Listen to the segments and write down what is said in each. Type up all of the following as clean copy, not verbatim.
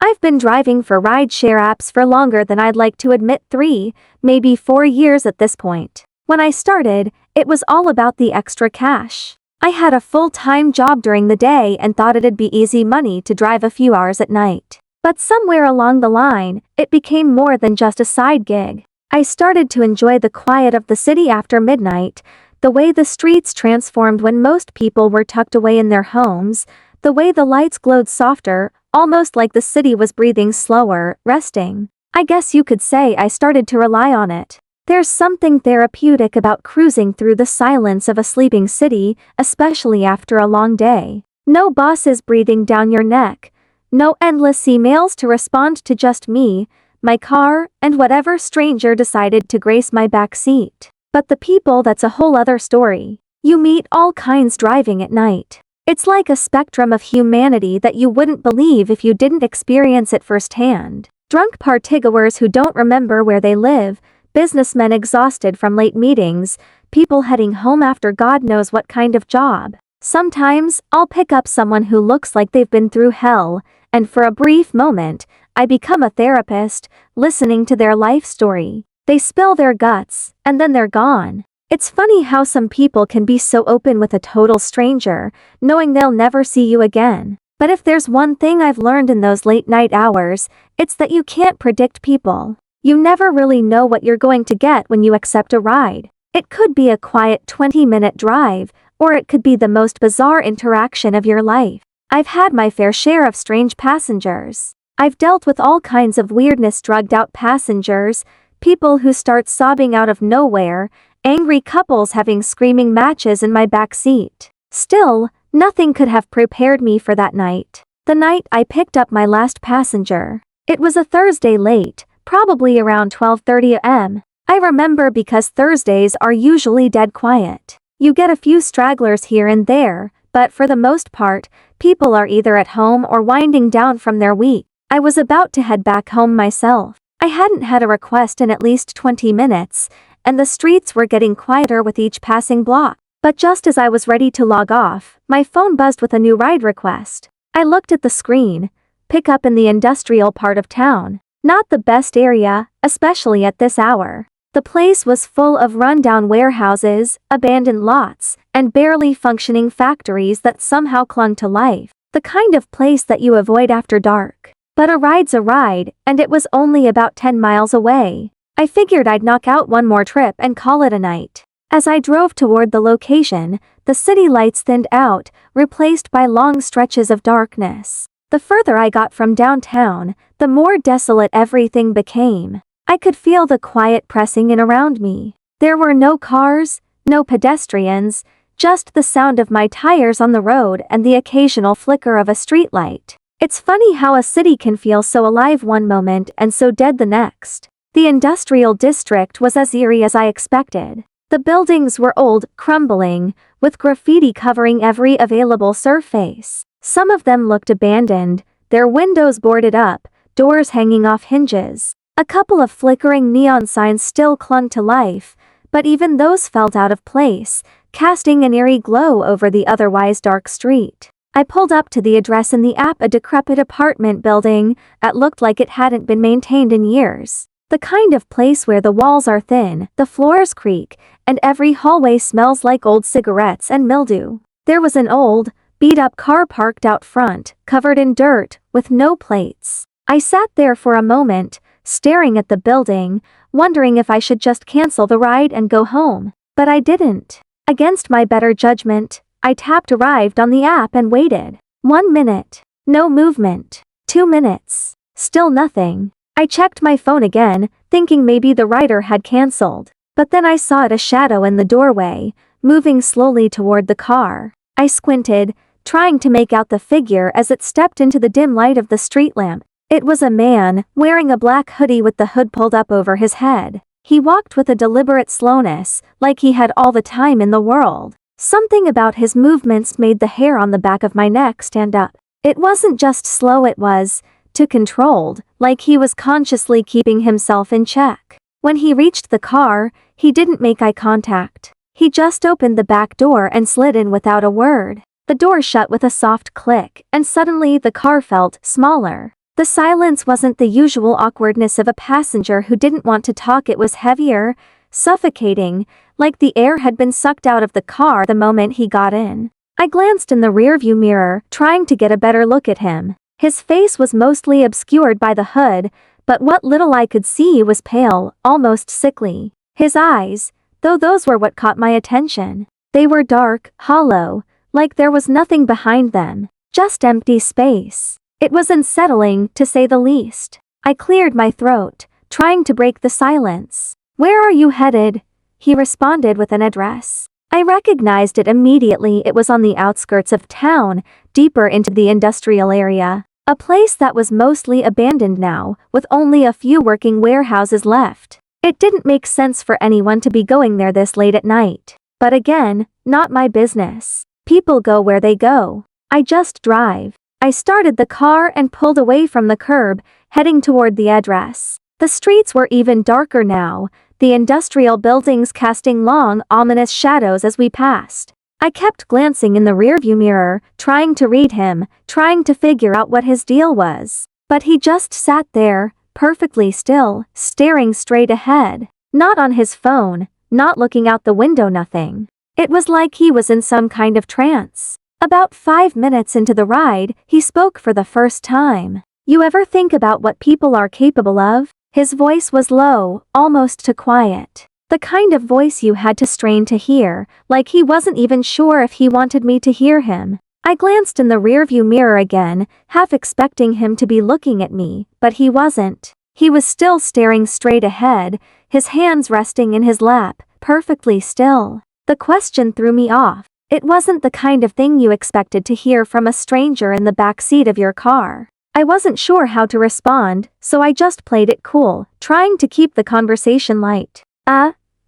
I've been driving for rideshare apps for longer than I'd like to admit, 3, maybe 4 years at this point. When I started, it was all about the extra cash. I had a full-time job during the day and thought it'd be easy money to drive a few hours at night. But somewhere along the line, it became more than just a side gig. I started to enjoy the quiet of the city after midnight, the way the streets transformed when most people were tucked away in their homes, the way the lights glowed softer, almost like the city was breathing slower, resting. I guess you could say I started to rely on it. There's something therapeutic about cruising through the silence of a sleeping city, especially after a long day. No bosses breathing down your neck. No endless emails to respond to, just me, my car, and whatever stranger decided to grace my back seat. But the people, that's a whole other story. You meet all kinds driving at night. It's like a spectrum of humanity that you wouldn't believe if you didn't experience it firsthand. Drunk partygoers who don't remember where they live, businessmen exhausted from late meetings, people heading home after God knows what kind of job. Sometimes, I'll pick up someone who looks like they've been through hell, and for a brief moment, I become a therapist, listening to their life story. They spill their guts, and then they're gone. It's funny how some people can be so open with a total stranger, knowing they'll never see you again. But if there's one thing I've learned in those late night hours, it's that you can't predict people. You never really know what you're going to get when you accept a ride. It could be a quiet 20-minute drive, or it could be the most bizarre interaction of your life. I've had my fair share of strange passengers. I've dealt with all kinds of weirdness: drugged-out passengers, people who start sobbing out of nowhere, angry couples having screaming matches in my back seat. Still, nothing could have prepared me for that night. The night I picked up my last passenger. It was a Thursday late, probably around 12:30 a.m. I remember because Thursdays are usually dead quiet. You get a few stragglers here and there, but for the most part, people are either at home or winding down from their week. I was about to head back home myself. I hadn't had a request in at least 20 minutes, and the streets were getting quieter with each passing block. But just as I was ready to log off, my phone buzzed with a new ride request. I looked at the screen. Pick up in the industrial part of town. Not the best area, especially at this hour. The place was full of rundown warehouses, abandoned lots, and barely functioning factories that somehow clung to life. The kind of place that you avoid after dark. But a ride's a ride, and it was only about 10 miles away. I figured I'd knock out one more trip and call it a night. As I drove toward the location, the city lights thinned out, replaced by long stretches of darkness. The further I got from downtown, the more desolate everything became. I could feel the quiet pressing in around me. There were no cars, no pedestrians, just the sound of my tires on the road and the occasional flicker of a streetlight. It's funny how a city can feel so alive one moment and so dead the next. The industrial district was as eerie as I expected. The buildings were old, crumbling, with graffiti covering every available surface. Some of them looked abandoned, their windows boarded up, doors hanging off hinges. A couple of flickering neon signs still clung to life, but even those felt out of place, casting an eerie glow over the otherwise dark street. I pulled up to the address in the app, a decrepit apartment building that looked like it hadn't been maintained in years. The kind of place where the walls are thin, the floors creak, and every hallway smells like old cigarettes and mildew. There was an old, beat-up car parked out front, covered in dirt, with no plates. I sat there for a moment, staring at the building, wondering if I should just cancel the ride and go home. But I didn't. Against my better judgment, I tapped arrived on the app and waited. 1 minute. No movement. 2 minutes. Still nothing. I checked my phone again, thinking maybe the rider had canceled. But then I saw a shadow in the doorway, moving slowly toward the car. I squinted, trying to make out the figure as it stepped into the dim light of the street lamp. It was a man, wearing a black hoodie with the hood pulled up over his head. He walked with a deliberate slowness, like he had all the time in the world. Something about his movements made the hair on the back of my neck stand up. It wasn't just slow, it was, too controlled, like he was consciously keeping himself in check. When he reached the car, he didn't make eye contact. He just opened the back door and slid in without a word. The door shut with a soft click, and suddenly the car felt smaller. The silence wasn't the usual awkwardness of a passenger who didn't want to talk. It was heavier, suffocating, like the air had been sucked out of the car the moment he got in. I glanced in the rearview mirror, trying to get a better look at him. His face was mostly obscured by the hood, but what little I could see was pale, almost sickly. His eyes, though, those were what caught my attention. They were dark, hollow, like there was nothing behind them, just empty space. It was unsettling, to say the least. I cleared my throat, trying to break the silence. "Where are you headed?" he responded with an address. I recognized it immediately. It was on the outskirts of town, deeper into the industrial area. A place that was mostly abandoned now, with only a few working warehouses left. It didn't make sense for anyone to be going there this late at night. But again, not my business. People go where they go. I just drive. I started the car and pulled away from the curb, heading toward the address. The streets were even darker now, the industrial buildings casting long, ominous shadows as we passed. I kept glancing in the rearview mirror, trying to read him, trying to figure out what his deal was. But he just sat there, perfectly still, staring straight ahead. Not on his phone, not looking out the window, nothing. It was like he was in some kind of trance. About 5 minutes into the ride, he spoke for the first time. "You ever think about what people are capable of?" His voice was low, almost too quiet. The kind of voice you had to strain to hear, like he wasn't even sure if he wanted me to hear him. I glanced in the rearview mirror again, half expecting him to be looking at me, but he wasn't. He was still staring straight ahead, his hands resting in his lap, perfectly still. The question threw me off. It wasn't the kind of thing you expected to hear from a stranger in the back seat of your car. I wasn't sure how to respond, so I just played it cool, trying to keep the conversation light.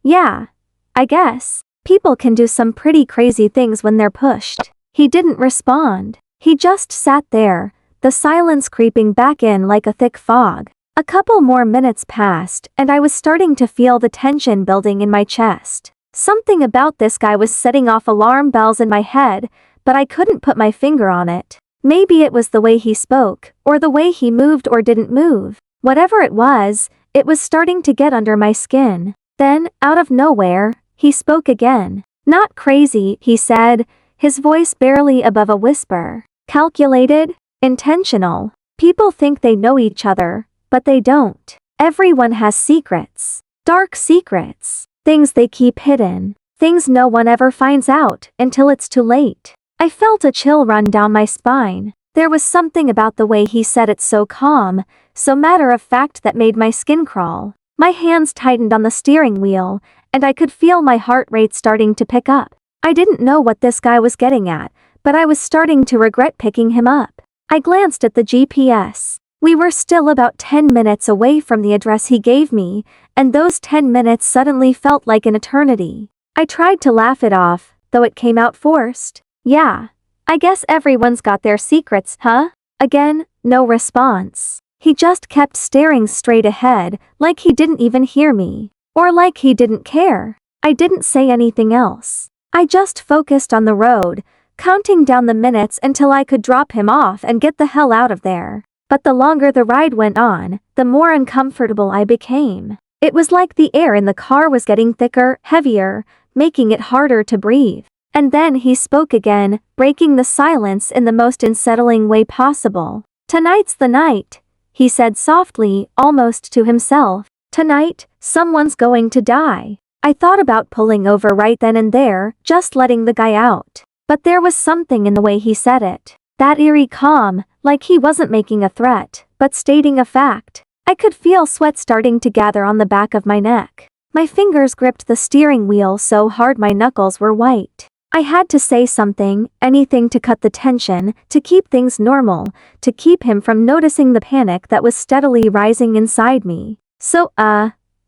Yeah, I guess. People can do some pretty crazy things when they're pushed." He didn't respond. He just sat there, the silence creeping back in like a thick fog. A couple more minutes passed, and I was starting to feel the tension building in my chest. Something about this guy was setting off alarm bells in my head, but I couldn't put my finger on it. Maybe it was the way he spoke, or the way he moved or didn't move. Whatever it was starting to get under my skin. Then, out of nowhere, he spoke again. "Not crazy," he said, his voice barely above a whisper. "Calculated, intentional. People think they know each other, but they don't. Everyone has secrets. Dark secrets. Things they keep hidden. Things no one ever finds out until it's too late." I felt a chill run down my spine. There was something about the way he said it so calm, so matter-of-fact that made my skin crawl. My hands tightened on the steering wheel, and I could feel my heart rate starting to pick up. I didn't know what this guy was getting at, but I was starting to regret picking him up. I glanced at the GPS. We were still about 10 minutes away from the address he gave me, and those 10 minutes suddenly felt like an eternity. I tried to laugh it off, though it came out forced. "Yeah, I guess everyone's got their secrets, huh?" Again, no response. He just kept staring straight ahead, like he didn't even hear me. Or like he didn't care. I didn't say anything else. I just focused on the road, counting down the minutes until I could drop him off and get the hell out of there. But the longer the ride went on, the more uncomfortable I became. It was like the air in the car was getting thicker, heavier, making it harder to breathe. And then he spoke again, breaking the silence in the most unsettling way possible. "Tonight's the night," he said softly, almost to himself. "Tonight, someone's going to die." I thought about pulling over right then and there, just letting the guy out. But there was something in the way he said it. That eerie calm, like he wasn't making a threat, but stating a fact. I could feel sweat starting to gather on the back of my neck. My fingers gripped the steering wheel so hard my knuckles were white. I had to say something, anything to cut the tension, to keep things normal, to keep him from noticing the panic that was steadily rising inside me. "So,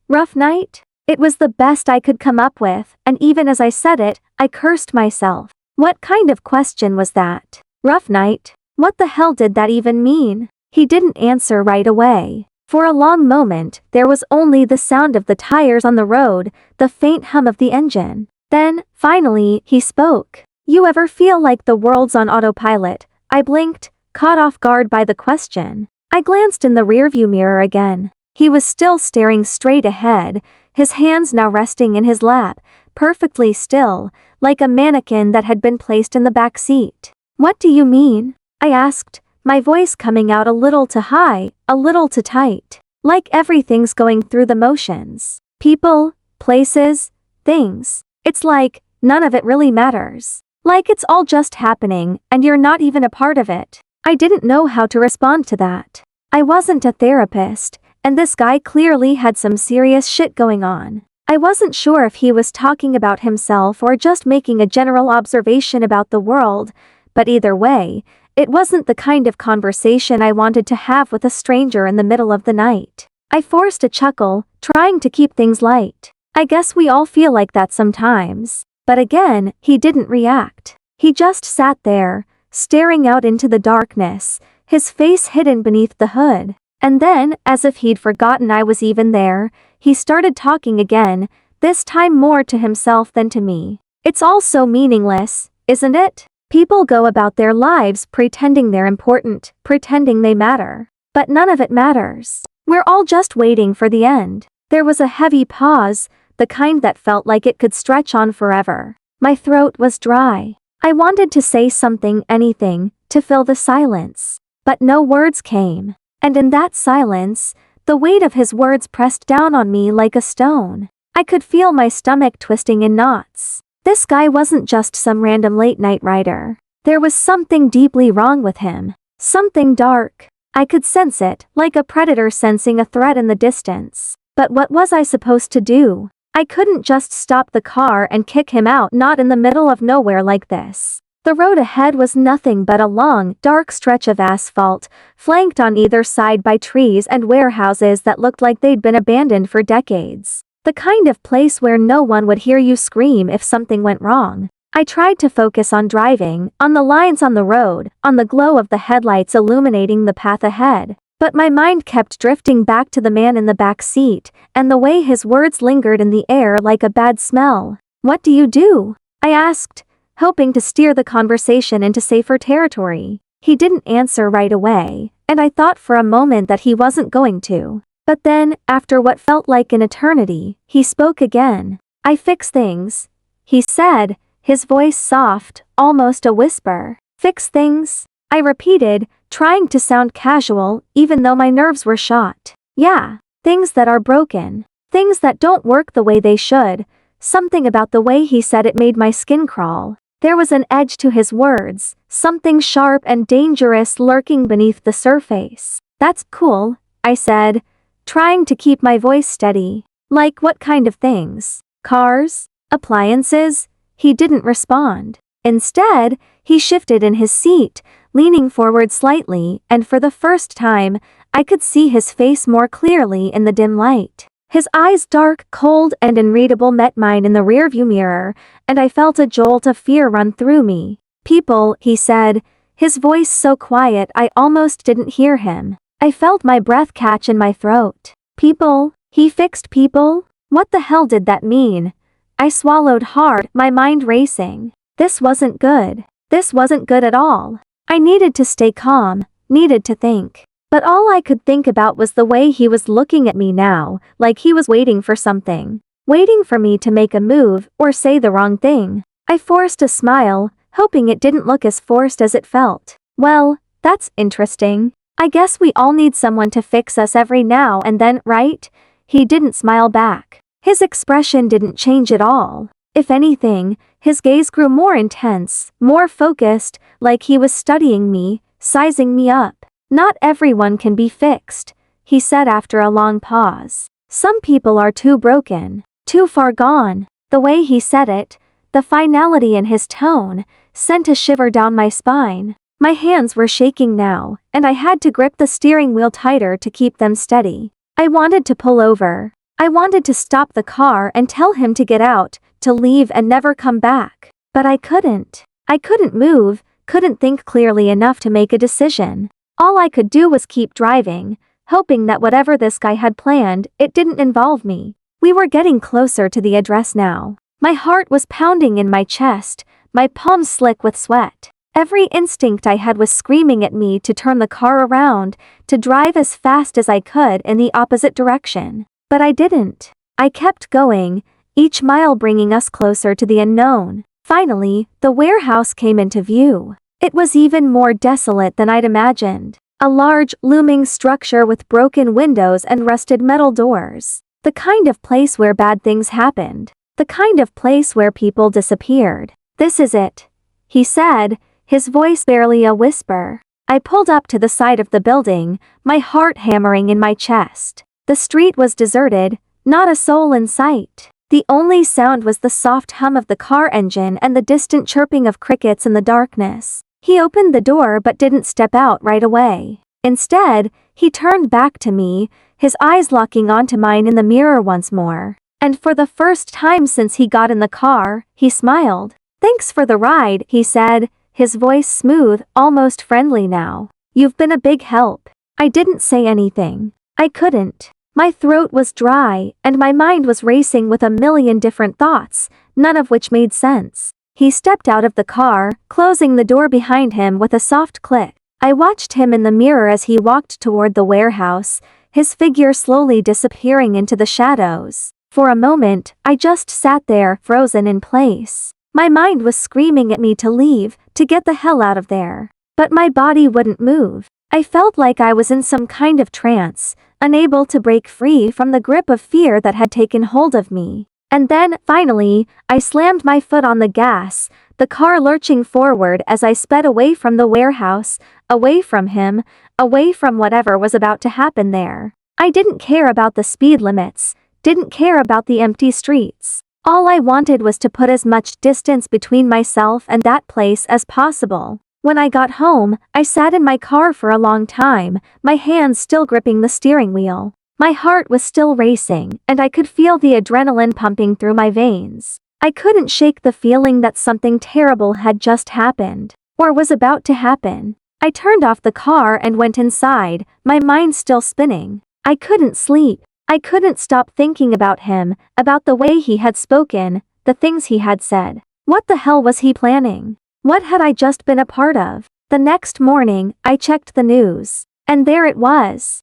rough night?" It was the best I could come up with, and even as I said it, I cursed myself. What kind of question was that? Rough night? What the hell did that even mean? He didn't answer right away. For a long moment, there was only the sound of the tires on the road, the faint hum of the engine. Then, finally, he spoke. "You ever feel like the world's on autopilot?" I blinked, caught off guard by the question. I glanced in the rearview mirror again. He was still staring straight ahead, his hands now resting in his lap, perfectly still, like a mannequin that had been placed in the back seat. "What do you mean?" I asked, my voice coming out a little too high, a little too tight. "Like everything's going through the motions. People, places, things. It's like, none of it really matters. Like it's all just happening, and you're not even a part of it." I didn't know how to respond to that. I wasn't a therapist, and this guy clearly had some serious shit going on. I wasn't sure if he was talking about himself or just making a general observation about the world, but either way, it wasn't the kind of conversation I wanted to have with a stranger in the middle of the night. I forced a chuckle, trying to keep things light. I guess we all feel like that sometimes. But again, he didn't react. He just sat there, staring out into the darkness, his face hidden beneath the hood. And then, as if he'd forgotten I was even there, he started talking again, this time more to himself than to me. "It's all so meaningless, isn't it? People go about their lives pretending they're important, pretending they matter. But none of it matters. We're all just waiting for the end." There was a heavy pause, the kind that felt like it could stretch on forever. My throat was dry. I wanted to say something, anything, to fill the silence. But no words came. And in that silence, the weight of his words pressed down on me like a stone. I could feel my stomach twisting in knots. This guy wasn't just some random late-night writer. There was something deeply wrong with him. Something dark. I could sense it, like a predator sensing a threat in the distance. But what was I supposed to do? I couldn't just stop the car and kick him out, not in the middle of nowhere like this. The road ahead was nothing but a long, dark stretch of asphalt, flanked on either side by trees and warehouses that looked like they'd been abandoned for decades. The kind of place where no one would hear you scream if something went wrong. I tried to focus on driving, on the lines on the road, on the glow of the headlights illuminating the path ahead. But my mind kept drifting back to the man in the back seat, and the way his words lingered in the air like a bad smell. "What do you do?" I asked, hoping to steer the conversation into safer territory. He didn't answer right away, and I thought for a moment that he wasn't going to. But then, after what felt like an eternity, he spoke again. "I fix things," he said, his voice soft, almost a whisper. "Fix things?" I repeated, trying to sound casual, even though my nerves were shot. "Yeah, things that are broken. Things that don't work the way they should." Something about the way he said it made my skin crawl. There was an edge to his words, something sharp and dangerous lurking beneath the surface. "That's cool," I said, trying to keep my voice steady. "Like what kind of things? Cars? Appliances?" He didn't respond. Instead, he shifted in his seat, leaning forward slightly, and for the first time, I could see his face more clearly in the dim light. His eyes, dark, cold, and unreadable, met mine in the rearview mirror, and I felt a jolt of fear run through me. "People," he said, his voice so quiet I almost didn't hear him. I felt my breath catch in my throat. "People? He fixed people? What the hell did that mean?" I swallowed hard, my mind racing. This wasn't good. This wasn't good at all. I needed to stay calm, needed to think. But all I could think about was the way he was looking at me now, like he was waiting for something. Waiting for me to make a move, or say the wrong thing. I forced a smile, hoping it didn't look as forced as it felt. "Well, that's interesting. I guess we all need someone to fix us every now and then, right?" He didn't smile back. His expression didn't change at all. If anything, his gaze grew more intense, more focused, like he was studying me, sizing me up. "Not everyone can be fixed," he said after a long pause. "Some people are too broken, too far gone." The way he said it, the finality in his tone, sent a shiver down my spine. My hands were shaking now, and I had to grip the steering wheel tighter to keep them steady. I wanted to pull over. I wanted to stop the car and tell him to get out, to leave and never come back. But I couldn't. I couldn't move, couldn't think clearly enough to make a decision. All I could do was keep driving, hoping that whatever this guy had planned, it didn't involve me. We were getting closer to the address now. My heart was pounding in my chest, my palms slick with sweat. Every instinct I had was screaming at me to turn the car around, to drive as fast as I could in the opposite direction. But I didn't. I kept going, each mile bringing us closer to the unknown. Finally, the warehouse came into view. It was even more desolate than I'd imagined. A large, looming structure with broken windows and rusted metal doors. The kind of place where bad things happened. The kind of place where people disappeared. "This is it," he said, his voice barely a whisper. I pulled up to the side of the building, my heart hammering in my chest. The street was deserted, not a soul in sight. The only sound was the soft hum of the car engine and the distant chirping of crickets in the darkness. He opened the door but didn't step out right away. Instead, he turned back to me, his eyes locking onto mine in the mirror once more. And for the first time since he got in the car, he smiled. "Thanks for the ride," he said, his voice smooth, almost friendly now. "You've been a big help." I didn't say anything. I couldn't. My throat was dry, and my mind was racing with a million different thoughts, none of which made sense. He stepped out of the car, closing the door behind him with a soft click. I watched him in the mirror as he walked toward the warehouse, his figure slowly disappearing into the shadows. For a moment, I just sat there, frozen in place. My mind was screaming at me to leave, to get the hell out of there. But my body wouldn't move. I felt like I was in some kind of trance, unable to break free from the grip of fear that had taken hold of me. And then, finally, I slammed my foot on the gas, the car lurching forward as I sped away from the warehouse, away from him, away from whatever was about to happen there. I didn't care about the speed limits, didn't care about the empty streets. All I wanted was to put as much distance between myself and that place as possible. When I got home, I sat in my car for a long time, my hands still gripping the steering wheel. My heart was still racing, and I could feel the adrenaline pumping through my veins. I couldn't shake the feeling that something terrible had just happened, or was about to happen. I turned off the car and went inside, my mind still spinning. I couldn't sleep. I couldn't stop thinking about him, about the way he had spoken, the things he had said. What the hell was he planning? What had I just been a part of? The next morning, I checked the news. And there it was.